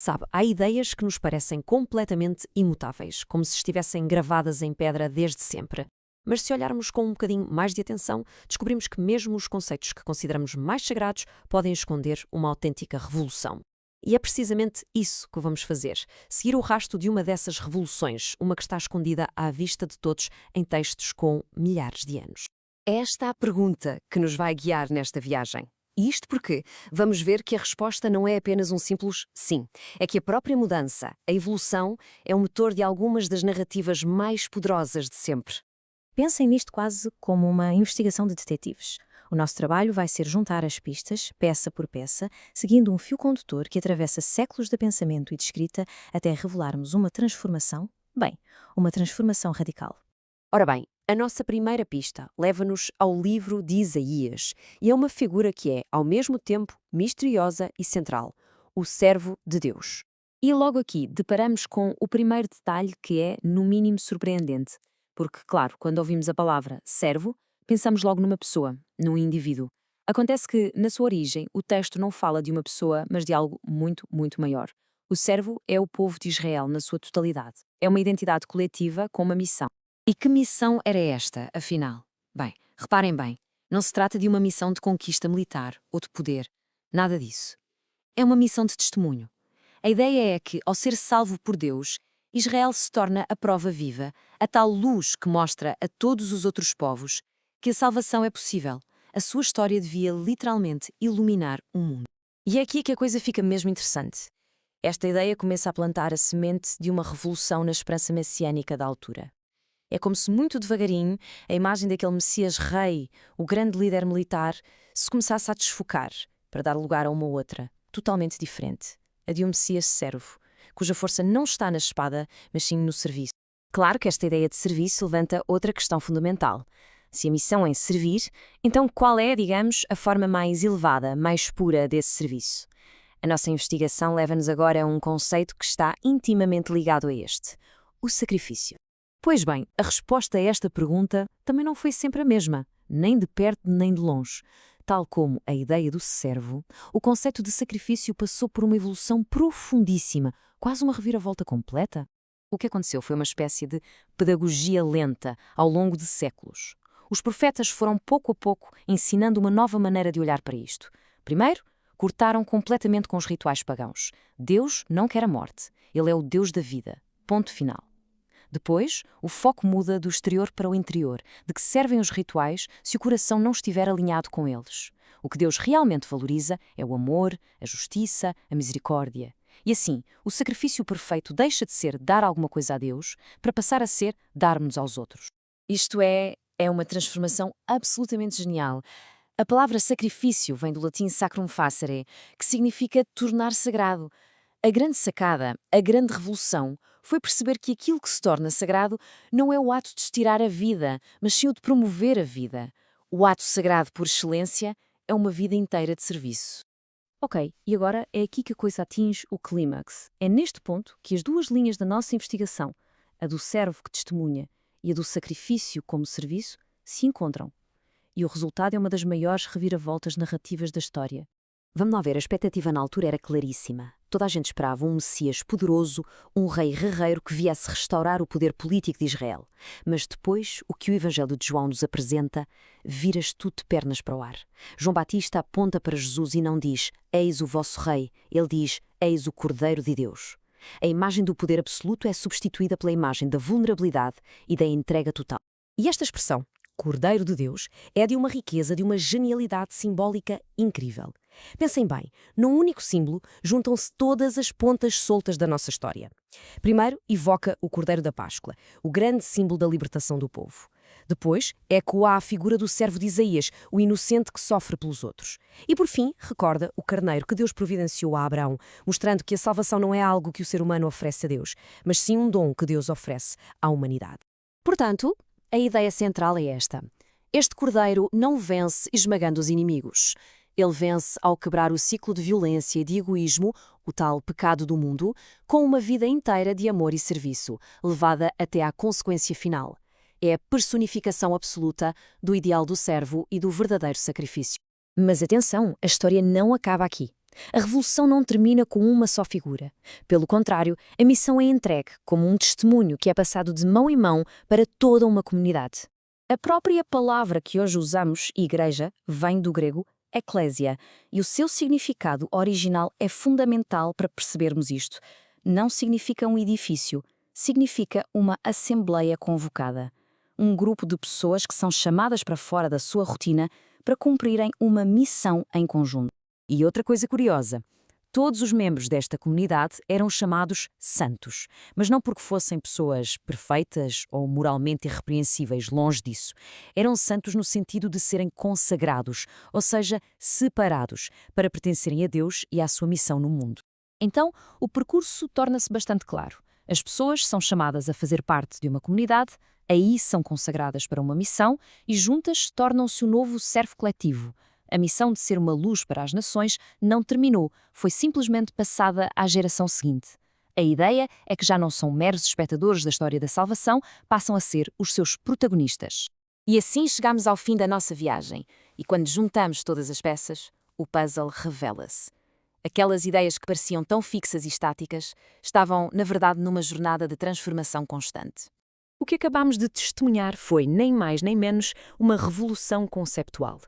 Sabe, há ideias que nos parecem completamente imutáveis, como se estivessem gravadas em pedra desde sempre. Mas se olharmos com um bocadinho mais de atenção, descobrimos que mesmo os conceitos que consideramos mais sagrados podem esconder uma autêntica revolução. E é precisamente isso que vamos fazer: seguir o rastro de uma dessas revoluções, uma que está escondida à vista de todos em textos com milhares de anos. É esta a pergunta que nos vai guiar nesta viagem. E isto porque vamos ver que a resposta não é apenas um simples sim. É que a própria mudança, a evolução, é o motor de algumas das narrativas mais poderosas de sempre. Pensem nisto quase como uma investigação de detetives. O nosso trabalho vai ser juntar as pistas, peça por peça, seguindo um fio condutor que atravessa séculos de pensamento e de escrita até revelarmos uma transformação, uma transformação radical. Ora bem, a nossa primeira pista leva-nos ao livro de Isaías e é uma figura que é, ao mesmo tempo, misteriosa e central: o servo de Deus. E logo aqui deparamos com o primeiro detalhe que é, no mínimo, surpreendente. Porque, claro, quando ouvimos a palavra servo, pensamos logo numa pessoa, num indivíduo. Acontece que, na sua origem, o texto não fala de uma pessoa, mas de algo muito, muito maior. O servo é o povo de Israel na sua totalidade. É uma identidade coletiva com uma missão. E que missão era esta, afinal? Bem, reparem bem, não se trata de uma missão de conquista militar ou de poder. Nada disso. É uma missão de testemunho. A ideia é que, ao ser salvo por Deus, Israel se torna a prova viva, a tal luz que mostra a todos os outros povos que a salvação é possível. A sua história devia literalmente iluminar o mundo. E é aqui que a coisa fica mesmo interessante. Esta ideia começa a plantar a semente de uma revolução na esperança messiânica da altura. É como se muito devagarinho a imagem daquele Messias rei, o grande líder militar, se começasse a desfocar para dar lugar a uma outra, totalmente diferente, a de um Messias servo, cuja força não está na espada, mas sim no serviço. Claro que esta ideia de serviço levanta outra questão fundamental. Se a missão é servir, então qual é, digamos, a forma mais elevada, mais pura desse serviço? A nossa investigação leva-nos agora a um conceito que está intimamente ligado a este: o sacrifício. Pois bem, a resposta a esta pergunta também não foi sempre a mesma, nem de perto nem de longe. Tal como a ideia do servo, o conceito de sacrifício passou por uma evolução profundíssima, quase uma reviravolta completa. O que aconteceu foi uma espécie de pedagogia lenta ao longo de séculos. Os profetas foram pouco a pouco ensinando uma nova maneira de olhar para isto. Primeiro, cortaram completamente com os rituais pagãos. Deus não quer a morte, ele é o Deus da vida. Ponto final. Depois, o foco muda do exterior para o interior, de que servem os rituais se o coração não estiver alinhado com eles. O que Deus realmente valoriza é o amor, a justiça, a misericórdia. E assim, o sacrifício perfeito deixa de ser dar alguma coisa a Deus para passar a ser darmos aos outros. Isto é uma transformação absolutamente genial. A palavra sacrifício vem do latim sacrum facere, que significa tornar sagrado. A grande sacada, a grande revolução, foi perceber que aquilo que se torna sagrado não é o ato de estirar a vida, mas sim o de promover a vida. O ato sagrado por excelência é uma vida inteira de serviço. Ok, e agora é aqui que a coisa atinge o clímax. É neste ponto que as duas linhas da nossa investigação, a do servo que testemunha e a do sacrifício como serviço, se encontram. E o resultado é uma das maiores reviravoltas narrativas da história. Vamos lá ver, a expectativa na altura era claríssima. Toda a gente esperava um Messias poderoso, um rei guerreiro que viesse restaurar o poder político de Israel. Mas depois, o que o Evangelho de João nos apresenta, vira-se tudo de pernas para o ar. João Batista aponta para Jesus e não diz: "Eis o vosso rei", ele diz: "Eis o Cordeiro de Deus". A imagem do poder absoluto é substituída pela imagem da vulnerabilidade e da entrega total. E esta expressão, Cordeiro de Deus, é de uma riqueza, de uma genialidade simbólica incrível. Pensem bem, num único símbolo juntam-se todas as pontas soltas da nossa história. Primeiro, evoca o Cordeiro da Páscoa, o grande símbolo da libertação do povo. Depois, ecoa a figura do servo de Isaías, o inocente que sofre pelos outros. E por fim, recorda o carneiro que Deus providenciou a Abraão, mostrando que a salvação não é algo que o ser humano oferece a Deus, mas sim um dom que Deus oferece à humanidade. Portanto, a ideia central é esta: este cordeiro não vence esmagando os inimigos. Ele vence ao quebrar o ciclo de violência e de egoísmo, o tal pecado do mundo, com uma vida inteira de amor e serviço, levada até à consequência final. É a personificação absoluta do ideal do servo e do verdadeiro sacrifício. Mas atenção, a história não acaba aqui. A revolução não termina com uma só figura. Pelo contrário, a missão é entregue como um testemunho que é passado de mão em mão para toda uma comunidade. A própria palavra que hoje usamos, igreja, vem do grego eclésia, e o seu significado original é fundamental para percebermos isto. Não significa um edifício, significa uma assembleia convocada. Um grupo de pessoas que são chamadas para fora da sua rotina para cumprirem uma missão em conjunto. E outra coisa curiosa, todos os membros desta comunidade eram chamados santos, mas não porque fossem pessoas perfeitas ou moralmente irrepreensíveis, longe disso. Eram santos no sentido de serem consagrados, ou seja, separados, para pertencerem a Deus e à sua missão no mundo. Então, o percurso torna-se bastante claro. As pessoas são chamadas a fazer parte de uma comunidade, aí são consagradas para uma missão e juntas tornam-se o novo servo coletivo. A missão de ser uma luz para as nações não terminou, foi simplesmente passada à geração seguinte. A ideia é que já não são meros espectadores da história da salvação, passam a ser os seus protagonistas. E assim chegamos ao fim da nossa viagem, e quando juntamos todas as peças, o puzzle revela-se. Aquelas ideias que pareciam tão fixas e estáticas estavam, na verdade, numa jornada de transformação constante. O que acabamos de testemunhar foi, nem mais nem menos, uma revolução conceptual.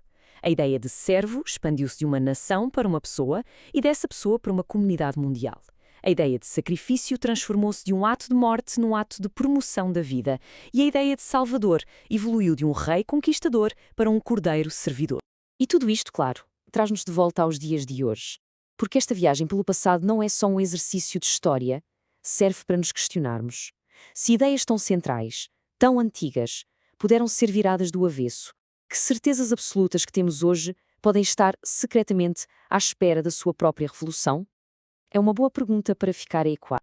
A ideia de servo expandiu-se de uma nação para uma pessoa e dessa pessoa para uma comunidade mundial. A ideia de sacrifício transformou-se de um ato de morte num ato de promoção da vida. E a ideia de salvador evoluiu de um rei conquistador para um cordeiro servidor. E tudo isto, claro, traz-nos de volta aos dias de hoje. Porque esta viagem pelo passado não é só um exercício de história, serve para nos questionarmos. Se ideias tão centrais, tão antigas, puderam ser viradas do avesso, que certezas absolutas que temos hoje podem estar secretamente à espera da sua própria revolução? É uma boa pergunta para ficar a ecoar.